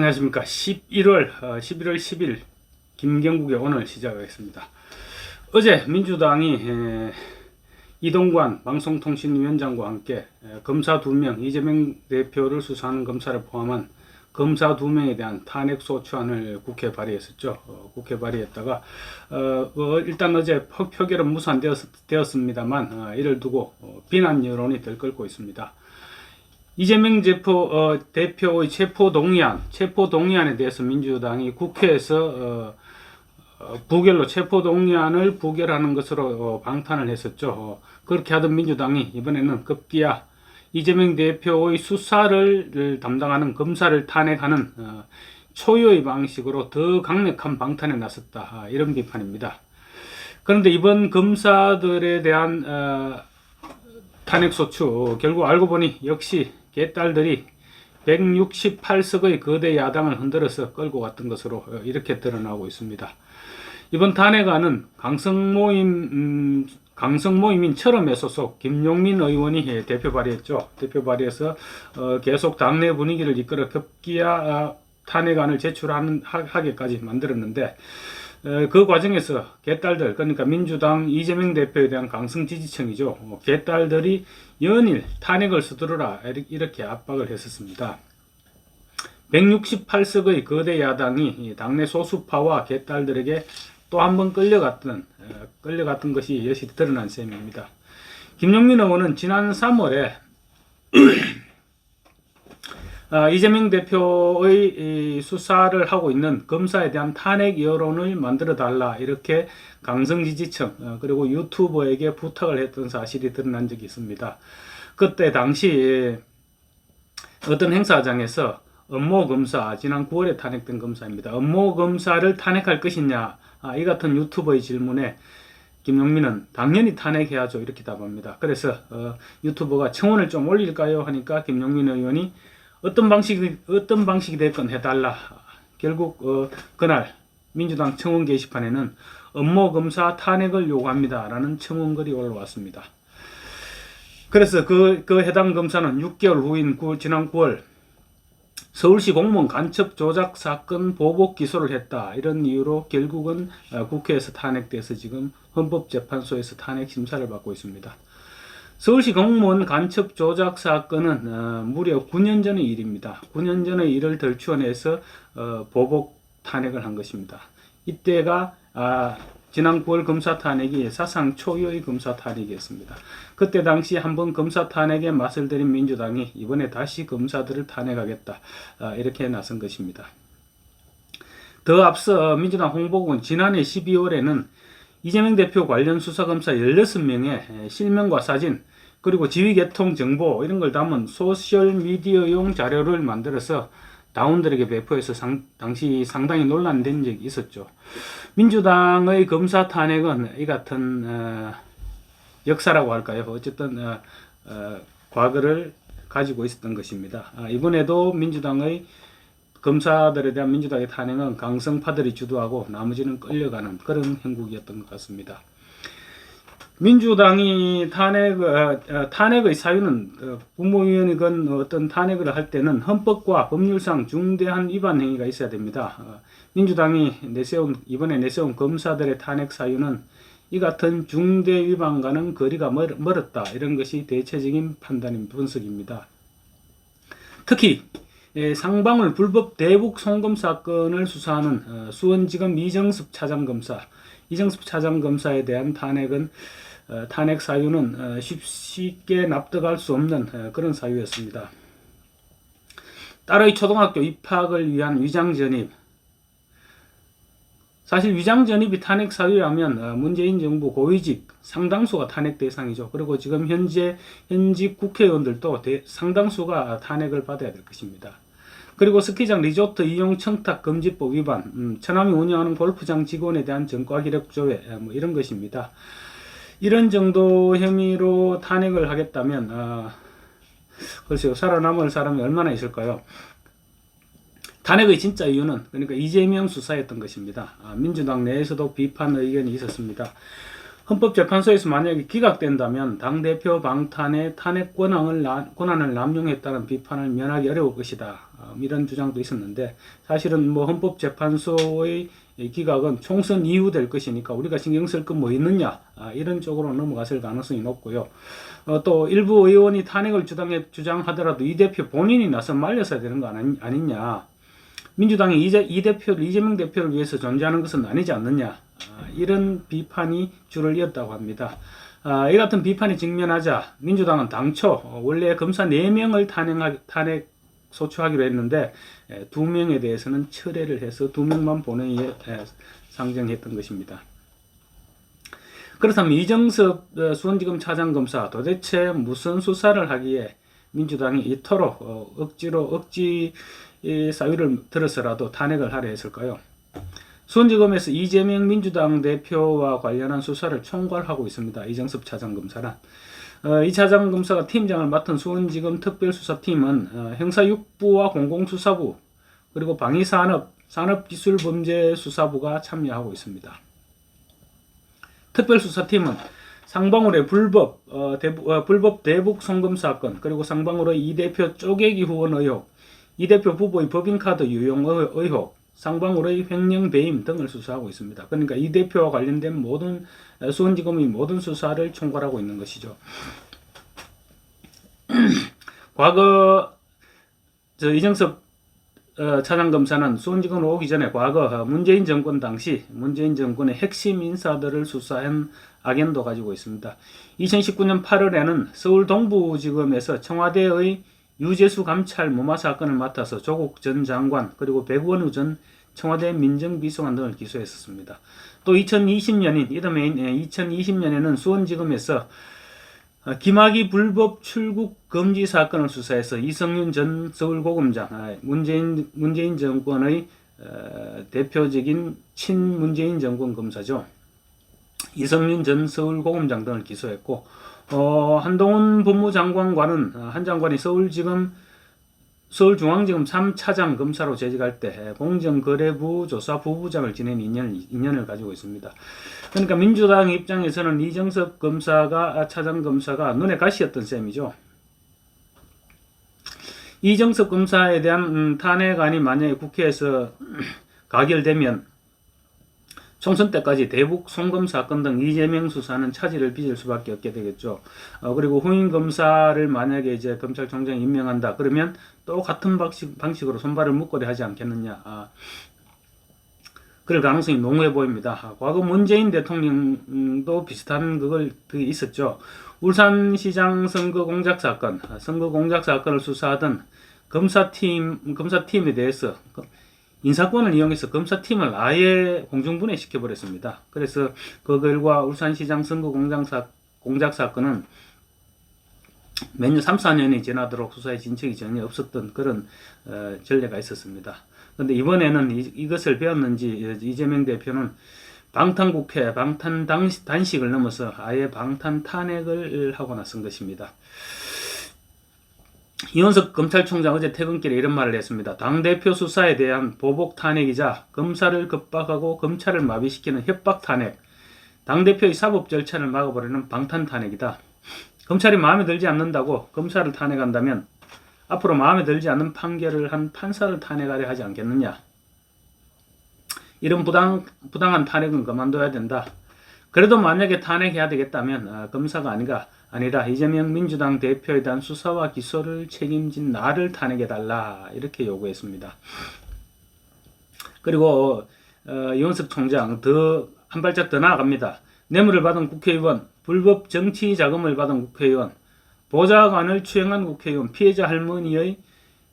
안녕하십니까. 11월 10일 김경국의 오늘 시작하겠습니다. 어제 민주당이 이동관 방송통신위원장과 함께 검사 2명, 이재명 대표를 수사하는 검사를 포함한 검사 2명에 대한 탄핵소추안을 국회에 발의했었죠. 국회에 발의했다가 일단 어제 표결은 무산되었습니다만 이를 두고 비난 여론이 들끓고 있습니다. 이재명 대표의 체포동의안에 대해서 민주당이 국회에서 부결로 체포동의안을 부결하는 것으로 방탄을 했었죠. 그렇게 하던 민주당이 이번에는 급기야 이재명 대표의 수사를 담당하는 검사를 탄핵하는 초유의 방식으로 더 강력한 방탄에 나섰다. 이런 비판입니다. 그런데 이번 검사들에 대한 탄핵소추, 결국 알고 보니 역시 개딸들이 168석의 거대 야당을 흔들어서 끌고 갔던 것으로 이렇게 드러나고 있습니다. 이번 탄핵안은 강성모임인 철험의 소속 김용민 의원이 대표 발의했죠. 대표 발의해서 계속 당내 분위기를 이끌어 급기야 탄핵안을 제출하게까지 만들었는데, 그 과정에서 개딸들, 그러니까 민주당 이재명 대표에 대한 강성 지지층이죠. 개딸들이 연일 탄핵을 서두르라 이렇게 압박을 했었습니다. 168석의 거대 야당이 당내 소수파와 개딸들에게 또 한 번 끌려갔던 것이 여실히 드러난 셈입니다. 김용민 의원은 지난 3월에 이재명 대표의 수사를 하고 있는 검사에 대한 탄핵 여론을 만들어 달라 이렇게 강성 지지층 그리고 유튜버에게 부탁을 했던 사실이 드러난 적이 있습니다. 그때 당시 어떤 행사장에서 엄모 검사, 지난 9월에 탄핵된 검사입니다. 엄모 검사를 탄핵할 것이냐, 이 같은 유튜버의 질문에 김용민은 당연히 탄핵해야죠 이렇게 답합니다. 그래서 유튜버가 청원을 좀 올릴까요 하니까 김용민 의원이 어떤 방식이 됐건 해달라. 결국 그날 민주당 청원 게시판에는 엄모 검사 탄핵을 요구합니다 라는 청원글이 올라왔습니다. 그래서 그 해당 검사는 6개월 후인 지난 9월 서울시 공무원 간첩 조작 사건 보복 기소를 했다. 이런 이유로 결국은 국회에서 탄핵돼서 지금 헌법재판소에서 탄핵 심사를 받고 있습니다. 서울시 공무원 간첩 조작 사건은 무려 9년 전의 일입니다. 9년 전의 일을 덜추어내서 보복 탄핵을 한 것입니다. 이때가 지난 9월 검사 탄핵이 사상 초유의 검사 탄핵이었습니다. 그때 당시 한번 검사 탄핵에 맛을 들인 민주당이 이번에 다시 검사들을 탄핵하겠다 이렇게 나선 것입니다. 더 앞서 민주당 홍보국은 지난해 12월에는 이재명 대표 관련 수사검사 16명의 실명과 사진 그리고 지휘계통 정보 이런 걸 담은 소셜미디어용 자료를 만들어서 당원들에게 배포해서 당시 상당히 논란된 적이 있었죠. 민주당의 검사 탄핵은 이 같은 역사라고 할까요? 어쨌든 과거를 가지고 있었던 것입니다. 이번에도 민주당의 검사들에 대한 민주당의 탄핵은 강성파들이 주도하고 나머지는 끌려가는 그런 형국이었던 것 같습니다. 민주당이 탄핵의 사유는 국무위원이건 어떤 탄핵을 할 때는 헌법과 법률상 중대한 위반 행위가 있어야 됩니다. 민주당이 이번에 내세운 검사들의 탄핵 사유는 이 같은 중대 위반과는 거리가 멀었다. 이런 것이 대체적인 분석입니다. 특히 상방울 불법 대북 송금 사건을 수사하는 수원지검 이정섭 차장검사에 대한 탄핵 사유는 쉽게 납득할 수 없는 그런 사유였습니다. 딸의 초등학교 입학을 위한 위장전입. 사실 위장전입이 탄핵 사유라면 문재인 정부 고위직 상당수가 탄핵 대상이죠. 그리고 지금 현직 국회의원들도 상당수가 탄핵을 받아야 될 것입니다. 그리고 스키장 리조트 이용 청탁 금지법 위반, 처남이 운영하는 골프장 직원에 대한 전과 기록 조회, 이런 것입니다. 이런 정도 혐의로 탄핵을 하겠다면 글쎄요, 살아남을 사람이 얼마나 있을까요? 탄핵의 진짜 이유는 그러니까 이재명 수사였던 것입니다. 민주당 내에서도 비판 의견이 있었습니다. 헌법재판소에서 만약에 기각된다면 당대표 방탄의 탄핵 권한을 남용했다는 비판을 면하기 어려울 것이다. 이런 주장도 있었는데 사실은 뭐 헌법재판소의 기각은 총선 이후 될 것이니까 우리가 신경 쓸 건 뭐 있느냐, 이런 쪽으로 넘어갔을 가능성이 높고요. 또 일부 의원이 탄핵을 주장하더라도 이 대표 본인이 나서 말렸어야 되는 거 아니냐. 민주당이 이재명 대표를 위해서 존재하는 것은 아니지 않느냐. 이런 비판이 줄을 이었다고 합니다. 이 같은 비판이 직면하자 민주당은 당초 원래 검사 4명을 탄핵 소추하기로 했는데 2명에 대해서는 철회를 해서 2명만 본회의에 상정했던 것입니다. 그렇다면 이정섭 수원지검 차장검사 도대체 무슨 수사를 하기에 민주당이 이토록 억지 사유를 들어서라도 탄핵을 하려 했을까요? 수원지검에서 이재명 민주당 대표와 관련한 수사를 총괄하고 있습니다. 이정섭 차장검사는. 이 차장검사가 팀장을 맡은 수원지검 특별수사팀은 형사6부와 공공수사부 그리고 방위산업, 산업기술범죄수사부가 참여하고 있습니다. 특별수사팀은 상방울의 불법 대북 송금 사건, 그리고 상방울의 이 대표 쪼개기 후원 의혹, 이 대표 부부의 법인카드 유용 의혹, 상방울의 횡령 배임 등을 수사하고 있습니다. 그러니까 이 대표와 관련된 모든 수원지검의 모든 수사를 총괄하고 있는 것이죠. 과거 이정섭 차장검사는 수원지검으로 오기 전에 과거 문재인 정권 당시 문재인 정권의 핵심 인사들을 수사한 악연도 가지고 있습니다. 2019년 8월에는 서울 동부지검에서 청와대의 유재수 감찰 무마 사건을 맡아서 조국 전 장관 그리고 백원우 전 청와대 민정비서관 등을 기소했었습니다. 또 2020년에는 수원지검에서 김학의 불법 출국 금지 사건을 수사해서 이성윤 전 서울고검장, 문재인 정권의 대표적인 친문재인 정권 검사죠. 이성윤 전 서울고검장 등을 기소했고, 한동훈 법무장관과는 한 장관이 서울중앙지검 3차장 검사로 재직할 때 공정거래부 조사 부부장을 지낸 인연을 가지고 있습니다. 그러니까 민주당 입장에서는 이정섭 차장 검사가 눈에 가시였던 셈이죠. 이정섭 검사에 대한 탄핵안이 만약에 국회에서 가결되면 총선 때까지 대북 송금 사건 등 이재명 수사는 차질을 빚을 수밖에 없게 되겠죠. 그리고 후임 검사를 만약에 이제 검찰총장이 임명한다 그러면 또 같은 방식으로 손발을 묶으려 하지 않겠느냐. 그럴 가능성이 농후해 보입니다. 과거 문재인 대통령도 비슷한 그게 있었죠. 울산시장 선거 공작 사건을 수사하던 검사팀에 대해서 인사권을 이용해서 검사팀을 아예 공중분해 시켜버렸습니다. 그래서 그 결과 울산시장 선거 공작 사건은 몇 년, 3, 4년이 지나도록 수사에 진척이 전혀 없었던 그런 전례가 있었습니다. 그런데 이번에는 이것을 배웠는지 이재명 대표는 방탄국회, 방탄단식을 넘어서 아예 방탄 탄핵을 하고 나선 것입니다. 이원석 검찰총장 어제 퇴근길에 이런 말을 했습니다. 당대표 수사에 대한 보복 탄핵이자 검사를 급박하고 검찰을 마비시키는 협박 탄핵, 당대표의 사법 절차를 막아버리는 방탄 탄핵이다. 검찰이 마음에 들지 않는다고 검사를 탄핵한다면 앞으로 마음에 들지 않는 판결을 한 판사를 탄핵하려 하지 않겠느냐. 이런 부당한 탄핵은 그만둬야 된다. 그래도 만약에 탄핵해야 되겠다면 검사가 아니라 이재명 민주당 대표에 대한 수사와 기소를 책임진 나를 탄핵해달라 이렇게 요구했습니다. 그리고 이원석 총장 한 발짝 더 나아갑니다. 뇌물을 받은 국회의원, 불법 정치 자금을 받은 국회의원, 보좌관을 추행한 국회의원, 피해자 할머니의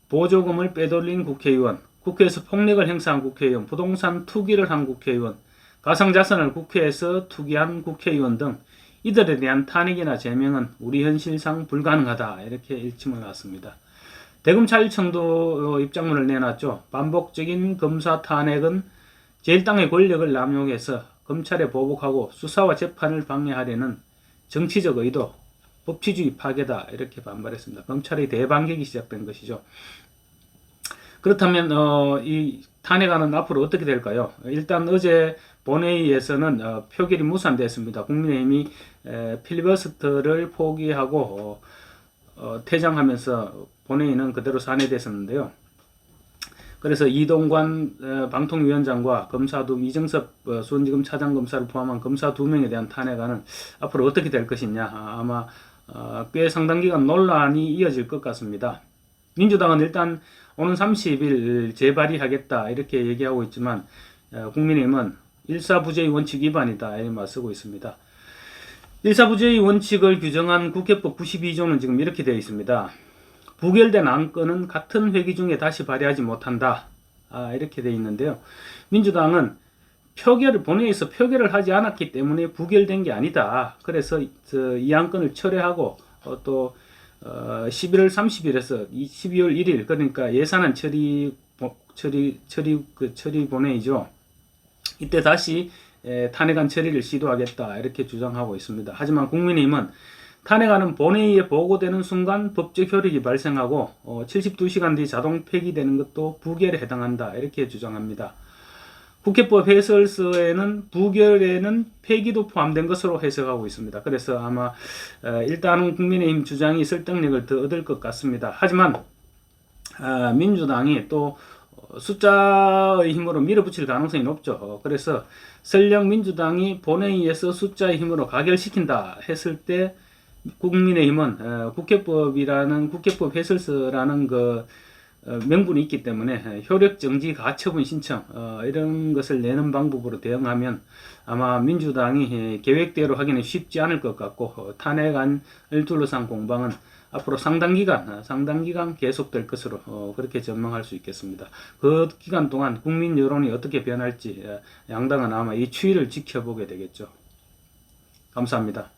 보조금을 빼돌린 국회의원, 국회에서 폭력을 행사한 국회의원, 부동산 투기를 한 국회의원, 가상자산을 국회에서 투기한 국회의원 등 이들에 대한 탄핵이나 제명은 우리 현실상 불가능하다 이렇게 일침을 놨습니다. 대검찰청도 입장문을 내놨죠. 반복적인 검사 탄핵은 제1당의 권력을 남용해서 검찰에 보복하고 수사와 재판을 방해하려는 정치적 의도, 법치주의 파괴다 이렇게 반발했습니다. 검찰의 대반격이 시작된 것이죠. 그렇다면 이 탄핵안은 앞으로 어떻게 될까요? 일단 어제 본회의에서는 표결이 무산됐습니다. 국민의힘이 필리버스터를 포기하고 퇴장하면서 본회의는 그대로 산회됐었는데요. 그래서 이동관 방통위원장과 검사 이정섭 수원지검 차장검사를 포함한 검사 2명에 대한 탄핵안은 앞으로 어떻게 될 것이냐, 아마 꽤 상당 기간 논란이 이어질 것 같습니다. 민주당은 일단 오는 30일 재발의하겠다 이렇게 얘기하고 있지만 국민의힘은 일사부재의 원칙 위반이다 이렇게 맞서고 있습니다. 일사부재의 원칙을 규정한 국회법 92조는 지금 이렇게 되어 있습니다. 부결된 안건은 같은 회기 중에 다시 발의하지 못한다. 이렇게 되어 있는데요. 민주당은 본회의에서 표결을 하지 않았기 때문에 부결된 게 아니다. 그래서 이 안건을 철회하고 또 11월 30일에서 12월 1일 그러니까 예산안 처리 본회의죠. 이때 다시 탄핵안 처리를 시도하겠다 이렇게 주장하고 있습니다. 하지만 국민의힘은 탄핵안은 본회의에 보고되는 순간 법적 효력이 발생하고 72시간 뒤 자동 폐기되는 것도 부결에 해당한다 이렇게 주장합니다. 국회법 해설서에는 부결에는 폐기도 포함된 것으로 해석하고 있습니다. 그래서 아마 일단은 국민의힘 주장이 설득력을 더 얻을 것 같습니다. 하지만 민주당이 또 숫자의 힘으로 밀어붙일 가능성이 높죠. 그래서 설령 민주당이 본회의에서 숫자의 힘으로 가결시킨다 했을 때 국민의힘은 국회법 해설서라는 명분이 있기 때문에 효력정지 가처분 신청 이런 것을 내는 방법으로 대응하면 아마 민주당이 계획대로 하기는 쉽지 않을 것 같고 탄핵안을 둘러싼 공방은 앞으로 상당 기간 계속될 것으로 그렇게 전망할 수 있겠습니다. 그 기간 동안 국민 여론이 어떻게 변할지 양당은 아마 이 추이를 지켜보게 되겠죠. 감사합니다.